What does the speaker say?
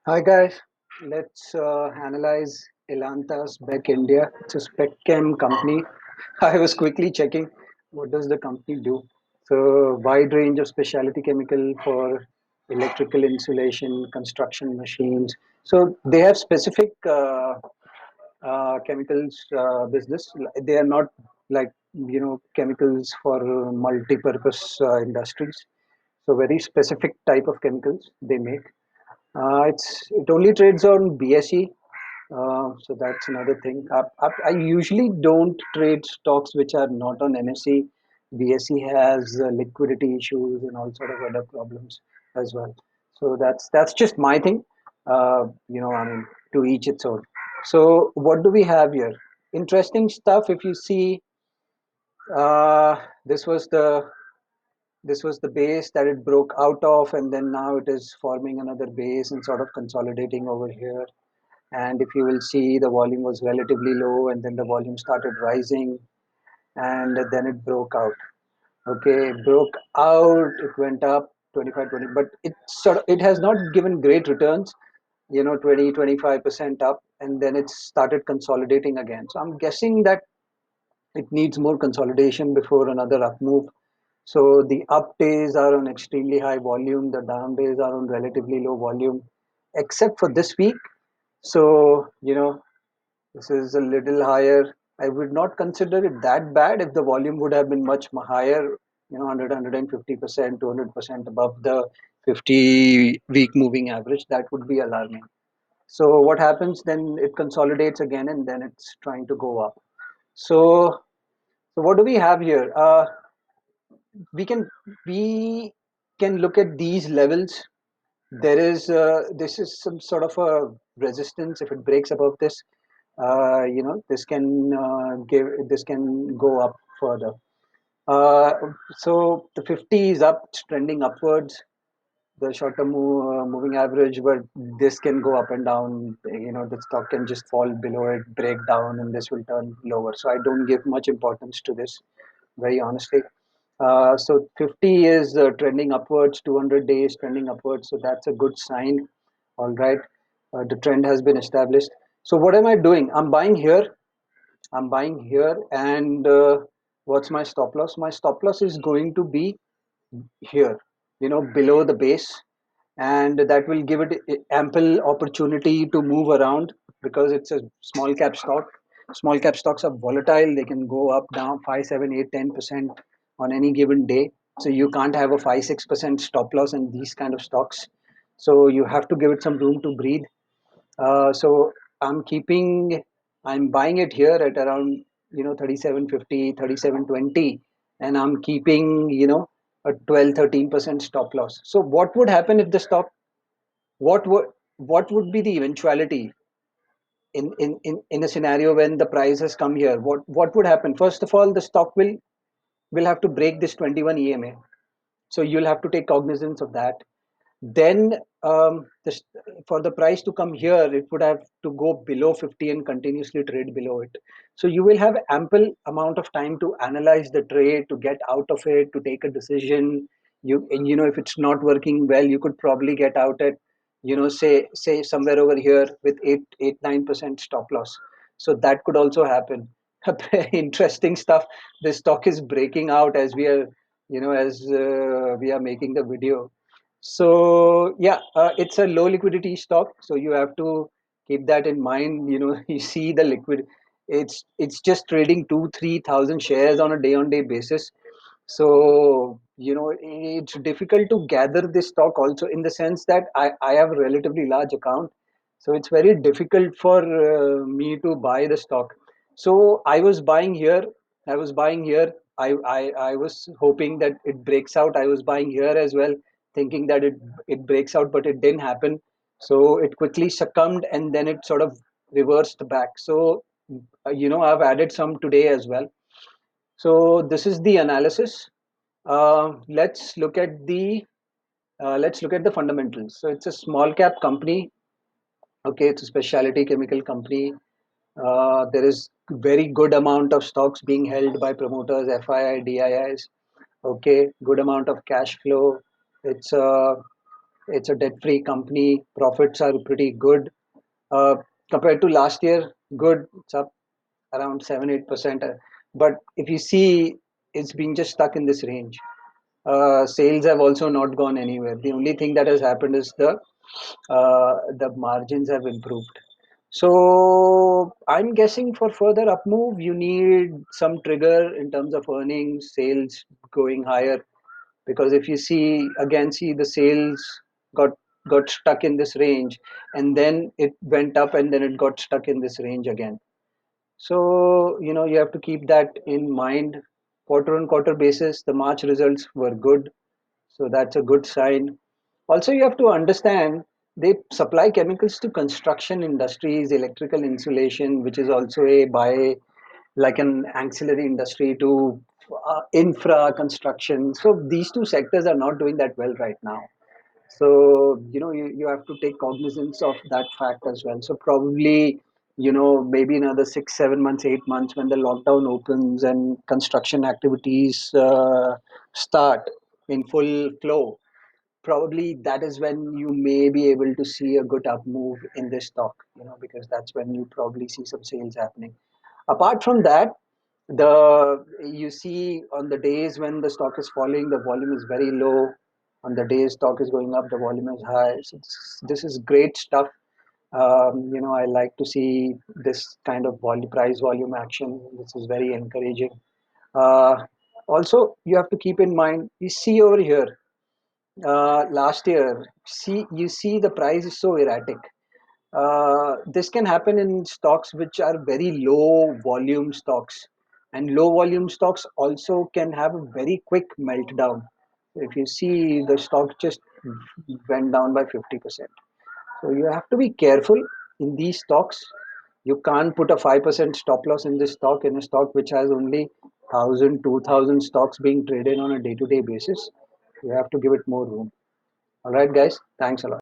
Hi guys, let's analyze Elanta's Beck India. It's a spec chem company. I was quickly checking what does the company do. So wide range of specialty chemical for electrical insulation, construction machines. So they have specific chemicals business. They are not like chemicals for multi-purpose industries. So very specific type of chemicals they make. It only trades on BSE, so that's another thing. I usually don't trade stocks which are not on NSE. BSE has liquidity issues and all sort of other problems as well. So that's just my thing. I mean, to each its own. So what do we have here? Interesting stuff. If you see, uh, this was the this was the base that it broke out of, and then now it is forming another base and sort of consolidating over here. And if you will see, the volume was relatively low, and then the volume started rising, and then it broke out. Okay, it broke out, it went up 25, 20, but it has not given great returns, 20, 25% up, and then it started consolidating again. So I'm guessing that it needs more consolidation before another up move. So the up days are on extremely high volume, the down days are on relatively low volume, except for this week. So, this is a little higher. I would not consider it that bad if the volume would have been much higher, 100, 150%, 200% above the 50-week moving average. That would be alarming. So what happens then? It consolidates again and then it's trying to go up. So, so what do we have here? We can we can look at these levels. There is this is some sort of a resistance. If it breaks above this, this can go up further. uh, so the 50 is up, it's trending upwards, the short-term moving average, but this can go up and down. The stock can just fall below it, break down, and this will turn lower. So I don't give much importance to this, very honestly. So 50 is trending upwards, 200 days trending upwards, so that's a good sign. All right, the trend has been established. So what am I doing? I'm buying here, and what's my stop loss? My stop loss is going to be here, below the base, and that will give it ample opportunity to move around because it's a small cap stock. Small cap stocks are volatile; they can go up, down, 5, 7, 8, 10% on any given day. So you can't have a 5, 6% stop loss in these kind of stocks. So you have to give it some room to breathe. So I'm keeping, I'm buying it here at around 37.50, 37.20, and I'm keeping a 12, 13% stop loss. So what would happen if the stock, what would what would be the eventuality in a scenario when the price has come here? What would happen? First of all, the stock will have to break this 21 EMA. So you'll have to take cognizance of that. Then for the price to come here, it would have to go below 50 and continuously trade below it. So you will have ample amount of time to analyze the trade, to get out of it, to take a decision. If it's not working well, you could probably get out at say somewhere over here with 8 9% stop loss. So that could also happen. Interesting stuff. The stock is breaking out as we are as we are making the video. So yeah, it's a low liquidity stock, so you have to keep that in mind. You see the liquid, it's just trading 2 3 thousand shares on a day on day basis. So it's difficult to gather this stock also, in the sense that I have a relatively large account, so it's very difficult for me to buy the stock. So I was buying here. I was hoping that it breaks out. I was buying here as well, thinking that it breaks out, but it didn't happen. So it quickly succumbed, and then it sort of reversed back. So I've added some today as well. So this is the analysis. Let's look at the fundamentals. So it's a small cap company. Okay, it's a specialty chemical company. There is very good amount of stocks being held by promoters, FII, DIIs. Okay, good amount of cash flow. It's It's a debt-free company. Profits are pretty good. Uh, Compared to last year, good. It's up around 7-8%. But if you see, it's been just stuck in this range. Sales have also not gone anywhere. The only thing that has happened is the margins have improved. So I'm guessing for further up move, you need some trigger in terms of earnings, sales going higher. Because if you see again, see the sales got got stuck in this range, and then it went up, and then it got stuck in this range again. So, you have to keep that in mind. Quarter on quarter basis, the March results were good. So that's a good sign. Also, you have to understand they supply chemicals to construction industries, electrical insulation, which is also a by like an ancillary industry to infra construction. So these two sectors are not doing that well right now. So, you have to take cognizance of that fact as well. So probably, maybe another 6, 7 months, 8 months when the lockdown opens and construction activities start in full flow, probably that is when you may be able to see a good up move in this stock, because that's when you probably see some sales happening. Apart from that, the you see on the days when the stock is falling, the volume is very low. On the days stock is going up, the volume is high. So this is great stuff. I like to see this kind of price volume action. This is very encouraging. Uh, Also, you have to keep in mind, you see over here, last year, you see the price is so erratic. This can happen in stocks which are very low volume stocks, and low volume stocks also can have a very quick meltdown. If you see, the stock just went down by 50%. So you have to be careful in these stocks. You can't put a 5% stop loss in this stock, in a stock which has only 1,000, 2,000 stocks being traded on a day to day basis. You have to give it more room. All right, guys. Thanks a lot.